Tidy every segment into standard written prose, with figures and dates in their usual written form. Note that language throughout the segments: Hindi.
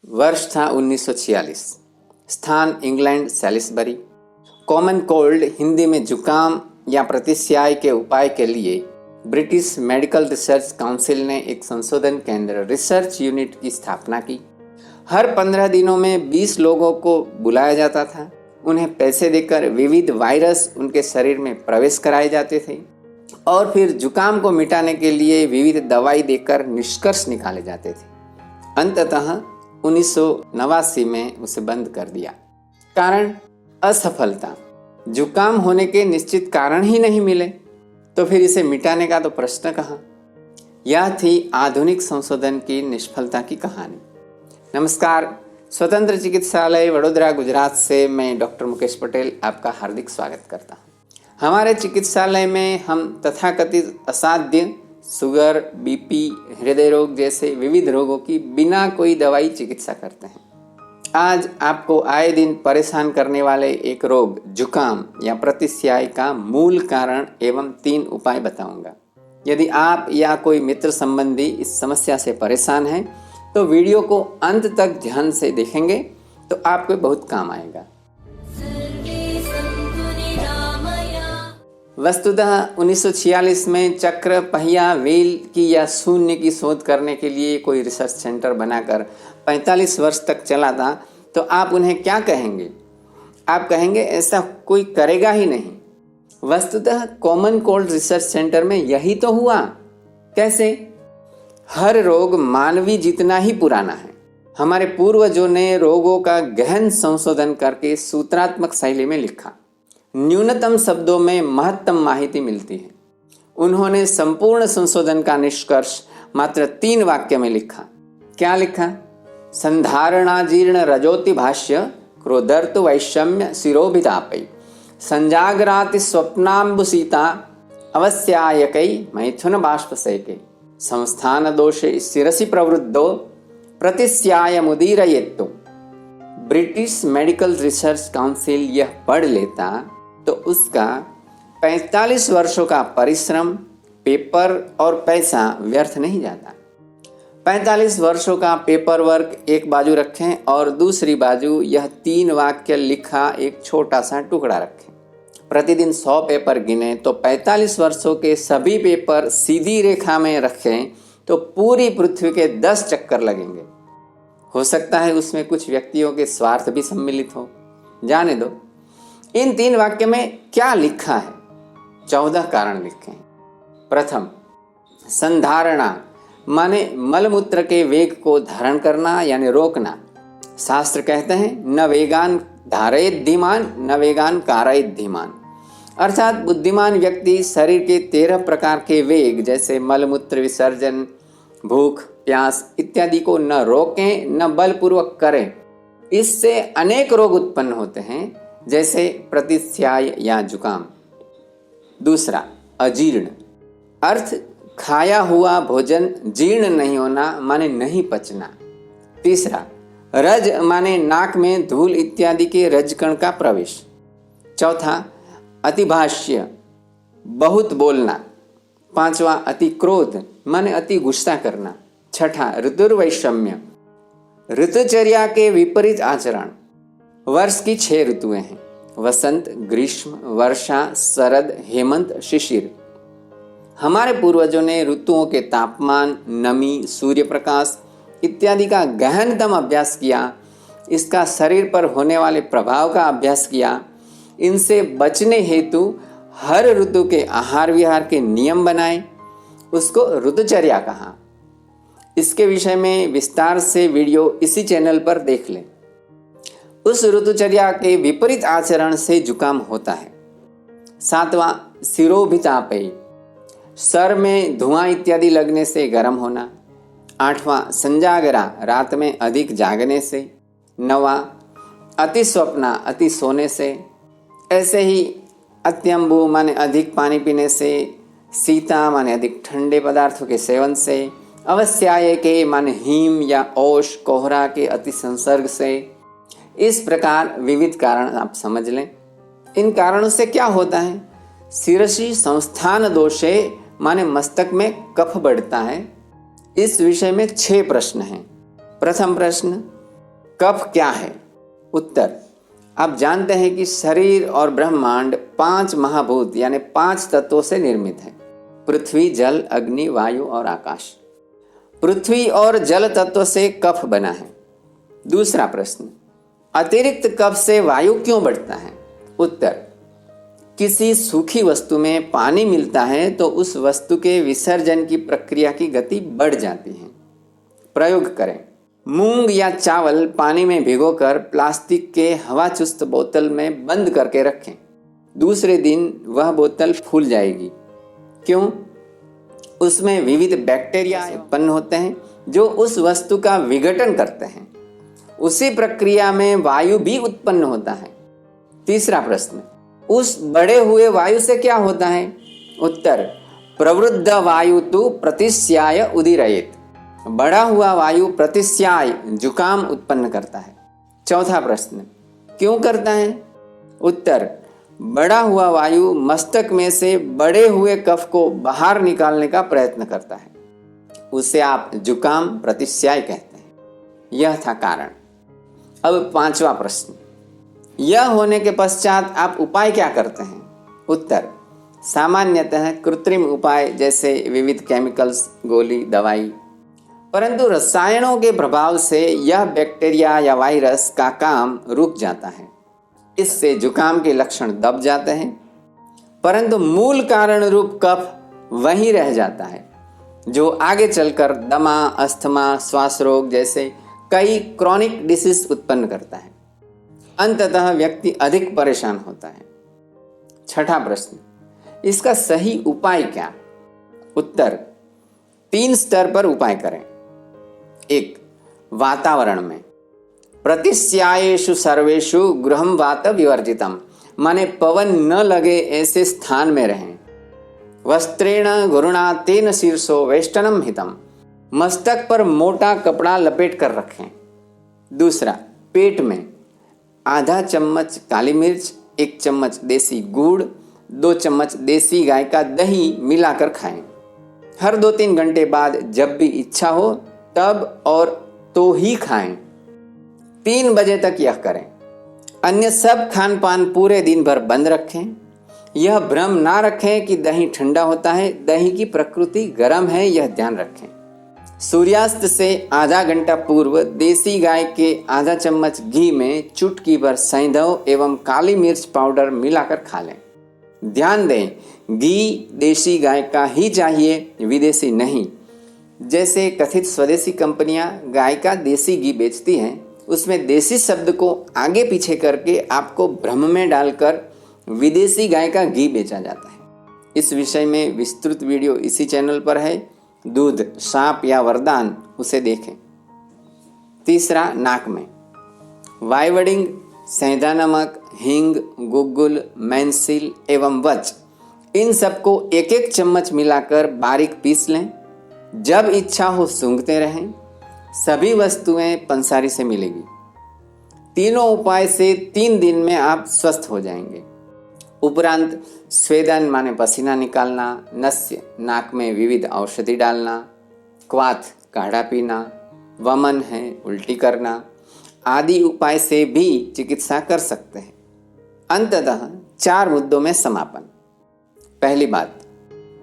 वर्ष था 1946। स्थान England Salisbury. Common cold Hindi में जुकाम या प्रतिस्याय के उपाय के लिए ब्रिटिश मेडिकल रिसर्च काउंसिल ने एक संशोधन केंद्र रिसर्च यूनिट की स्थापना की। हर 15 दिनों में 20 लोगों को बुलाया जाता था। उन्हें पैसे देकर विविध वायरस उनके शरीर में प्रवेश कराए जाते थे और फिर जुकाम को मिटाने के लिए विविध दवाई देकर निष्कर्ष निकाले जाते थे। अंततः 1989 में उसे बंद कर दिया। कारण असफलता। जुकाम होने के निश्चित कारण ही नहीं मिले तो फिर इसे मिटाने का तो प्रश्न कहाँ। यह थी आधुनिक संशोधन की निष्फलता की कहानी। नमस्कार, स्वतंत्र चिकित्सालय वडोदरा गुजरात से मैं डॉक्टर मुकेश पटेल आपका हार्दिक स्वागत करता हूँ। हमारे चिकित्सालय में हम तथाकथित असाध्य शुगर, बीपी, हृदय रोग जैसे विविध रोगों की बिना कोई दवाई चिकित्सा करते हैं। आज आपको आए दिन परेशान करने वाले एक रोग जुकाम या प्रतिस्याय का मूल कारण एवं 3 उपाय बताऊंगा। यदि आप या कोई मित्र संबंधी इस समस्या से परेशान है तो वीडियो को अंत तक ध्यान से देखेंगे तो आपको बहुत काम आएगा। वस्तुतः 1946 में चक्र, पहिया, व्हील की या शून्य की शोध करने के लिए कोई रिसर्च सेंटर बनाकर 45 वर्ष तक चला था तो आप उन्हें क्या कहेंगे? आप कहेंगे ऐसा कोई करेगा ही नहीं। वस्तुतः कॉमन कोल्ड रिसर्च सेंटर में यही तो हुआ। कैसे? हर रोग मानवी जितना ही पुराना है। हमारे पूर्वजों ने रोगों का गहन संशोधन करके सूत्रात्मक शैली में लिखा। न्यूनतम शब्दों में महत्तम माहिती मिलती है। उन्होंने संपूर्ण संशोधन का निष्कर्ष मात्र 3 वाक्य में लिखा। क्या लिखा? संधारणा जीर्ण रजोति भाष्य क्रोधर्त वैषम्य शिरोभितापै संजागराति स्वप्नाम्बुसीता अवस्यायकै मैथुन बाष्पसेके संस्थान दोषे शिरसि प्रवृद्धो प्रतिस्याय मुदीरयेत्तु। ब्रिटिश मेडिकल रिसर्च काउंसिल यह पढ़ लेता तो उसका 45 वर्षों का परिश्रम, पेपर और पैसा व्यर्थ नहीं जाता। 45 वर्षों का पेपर वर्क एक बाजू रखें और दूसरी बाजू यह 3 वाक्य लिखा एक छोटा सा टुकड़ा रखें। प्रतिदिन 100 पेपर गिने तो 45 वर्षों के सभी पेपर सीधी रेखा में रखें तो पूरी पृथ्वी के 10 चक्कर लगेंगे। हो सकता है उसमें कुछ व्यक्तियों के स्वार्थ भी सम्मिलित हो, जाने दो। इन 3 वाक्य में क्या लिखा है? 14 कारण लिखे हैं। प्रथम, संधारणा माने मलमूत्र के वेग को धारण करना यानी रोकना। शास्त्र कहते हैं न वेगान धारयेत् धीमान न वेगान कारयेत् धीमान। अर्थात बुद्धिमान व्यक्ति शरीर के 13 प्रकार के वेग जैसे मलमूत्र विसर्जन, भूख, प्यास इत्यादि को न रोकें न बलपूर्वक करें। इससे अनेक रोग उत्पन्न होते हैं जैसे प्रतिस्याय या जुकाम। दूसरा, अजीर्ण अर्थ खाया हुआ भोजन जीर्ण नहीं होना माने नहीं पचना। तीसरा, रज माने नाक में धूल इत्यादि के रजकण का प्रवेश। चौथा, अतिभाष्य बहुत बोलना। पांचवा, अति क्रोध माने अति गुस्सा करना। छठा, ऋतुर्वैषम्य ऋतुचर्या के विपरीत आचरण। वर्ष की 6 ऋतुएं हैं: वसंत, ग्रीष्म, वर्षा, शरद, हेमंत, शिशिर। हमारे पूर्वजों ने ऋतुओं के तापमान, नमी, सूर्य प्रकाश इत्यादि का गहनतम अभ्यास किया। इसका शरीर पर होने वाले प्रभाव का अभ्यास किया। इनसे बचने हेतु हर ऋतु के आहार विहार के नियम बनाए। उसको ऋतुचर्या कहा। इसके विषय में विस्तार से वीडियो इसी चैनल पर देख लें। उस ऋतुचर्या के विपरीत आचरण से जुकाम होता है। 7वां, शिरोभितापै सर में धुआं इत्यादि लगने से गर्म होना। 8वां, संजागरा रात में अधिक जागने से। 9वां, अति स्वप्ना अति सोने से। ऐसे ही अत्यंबु माने अधिक पानी पीने से। सीता माने अधिक ठंडे पदार्थों के सेवन से। अवस्याय के माने हिम या ओश कोहरा के अति संसर्ग से। इस प्रकार विविध कारण आप समझ लें। इन कारणों से क्या होता है? शिरसि संस्थान दोषे माने मस्तक में कफ बढ़ता है। इस विषय में 6 प्रश्न हैं। प्रथम प्रश्न, कफ क्या है? उत्तर, आप जानते हैं कि शरीर और ब्रह्मांड 5 महाभूत यानी 5 तत्वों से निर्मित है। पृथ्वी, जल, अग्नि, वायु और आकाश। पृथ्वी और जल तत्व से कफ बना है। दूसरा प्रश्न, अतिरिक्त कफ से वायु क्यों बढ़ता है? उत्तर, किसी सूखी वस्तु में पानी मिलता है तो उस वस्तु के विसर्जन की प्रक्रिया की गति बढ़ जाती है। प्रयोग करें। मूंग या चावल पानी में भिगोकर प्लास्टिक के हवाचुस्त बोतल में बंद करके रखें। दूसरे दिन वह बोतल फूल जाएगी। क्यों? उसमें विविध बैक्टीरिया उत्पन्न होते हैं जो उस वस्तु का विघटन करते हैं। उसी प्रक्रिया में वायु भी उत्पन्न होता है। तीसरा प्रश्न, उस बढ़े हुए वायु से क्या होता है? उत्तर, प्रवृद्ध वायु तो प्रतिस्याय उदीरयेत। बढ़ा हुआ वायु प्रतिस्याय जुकाम उत्पन्न करता है। चौथा प्रश्न, क्यों करता है? उत्तर, बढ़ा हुआ वायु मस्तक में से बढ़े हुए कफ को बाहर निकालने का प्रयत्न करता है। उसे आप जुकाम प्रतिस्याय कहते हैं। यह था कारण। अब पांचवा प्रश्न, यह होने के पश्चात आप उपाय क्या करते हैं? उत्तर, सामान्यतः कृत्रिम उपाय जैसे विविध केमिकल्स, गोली, दवाई। परंतु रसायनों के प्रभाव से यह बैक्टीरिया या वायरस का काम रुक जाता है। इससे जुकाम के लक्षण दब जाते हैं, परंतु मूल कारण रूप कफ वहीं रह जाता है, जो आगे चलकर दमा, अस्थमा, श्वास रोग जैसे कई क्रॉनिक डिसीज उत्पन्न करता है। अंततः व्यक्ति अधिक परेशान होता है। छठा प्रश्न, इसका सही उपाय क्या? उत्तर, 3 स्तर पर उपाय करें। 1. वातावरण में प्रतिस्यायेषु सर्वेषु गृहं वात विवर्जितम, माने पवन न लगे ऐसे स्थान में रहें। वस्त्रेण गुरुणा तेन शीर्षो वेष्टनम हितम, मस्तक पर मोटा कपड़ा लपेट कर रखें। दूसरा, पेट में आधा चम्मच काली मिर्च, 1 चम्मच देसी गुड़, 2 चम्मच देसी गाय का दही मिलाकर खाएं। हर 2-3 घंटे बाद जब भी इच्छा हो तब और तो ही खाएं। 3 बजे तक यह करें। अन्य सब खान पान पूरे दिन भर बंद रखें। यह भ्रम ना रखें कि दही ठंडा होता है। दही की प्रकृति गर्म है, यह ध्यान रखें। सूर्यास्त से आधा घंटा पूर्व देसी गाय के आधा चम्मच घी में चुटकी भर सैंधव एवं काली मिर्च पाउडर मिलाकर खा लें। ध्यान दें, घी देसी गाय का ही चाहिए, विदेशी नहीं। जैसे कथित स्वदेशी कंपनियां गाय का देसी घी बेचती हैं, उसमें देसी शब्द को आगे पीछे करके आपको भ्रम में डालकर विदेशी गाय का घी बेचा जाता है। इस विषय में विस्तृत वीडियो इसी चैनल पर है। दूध सांप या वरदान, उसे देखें। तीसरा, नाक में वाइवडिंग, सेंधा नमक, हींग, गुग्गुल, मैंसिल एवं वच, इन सबको 1-1 चम्मच मिलाकर बारीक पीस लें। जब इच्छा हो सूंघते रहें। सभी वस्तुएं पंसारी से मिलेगी। तीनों उपाय से 3 दिन में आप स्वस्थ हो जाएंगे। उपरांत स्वेदन माने पसीना निकालना, नस्य नाक में विविध औषधि डालना, क्वाथ काढ़ा पीना, वमन है उल्टी करना आदि उपाय से भी चिकित्सा कर सकते हैं। अंततः 4 मुद्दों में समापन। पहली बात,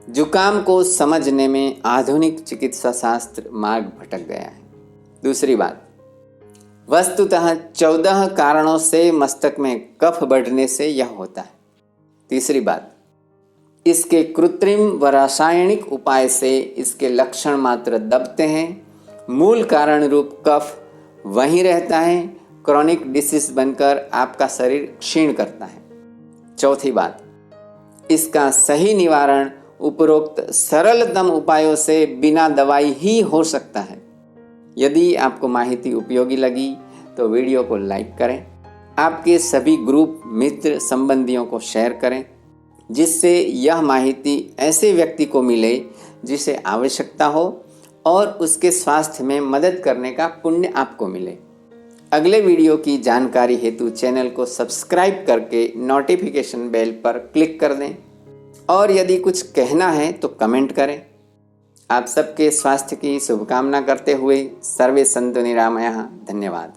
जुकाम को समझने में आधुनिक चिकित्सा शास्त्र मार्ग भटक गया है। दूसरी बात, वस्तुतः 14 कारणों से मस्तक में कफ बढ़ने से यह होता है। तीसरी बात, इसके कृत्रिम व रासायनिक उपाय से इसके लक्षण मात्र दबते हैं। मूल कारण रूप कफ वहीं रहता है, क्रॉनिक डिसीज बनकर आपका शरीर क्षीण करता है। चौथी बात, इसका सही निवारण उपरोक्त सरलतम उपायों से बिना दवाई ही हो सकता है। यदि आपको माहिती उपयोगी लगी तो वीडियो को लाइक करें, आपके सभी ग्रुप, मित्र, संबंधियों को शेयर करें, जिससे यह माहिती ऐसे व्यक्ति को मिले जिसे आवश्यकता हो और उसके स्वास्थ्य में मदद करने का पुण्य आपको मिले। अगले वीडियो की जानकारी हेतु चैनल को सब्सक्राइब करके नोटिफिकेशन बेल पर क्लिक कर दें और यदि कुछ कहना है तो कमेंट करें। आप सबके स्वास्थ्य की शुभकामना करते हुए सर्वे सन्तु निरामयाः। धन्यवाद।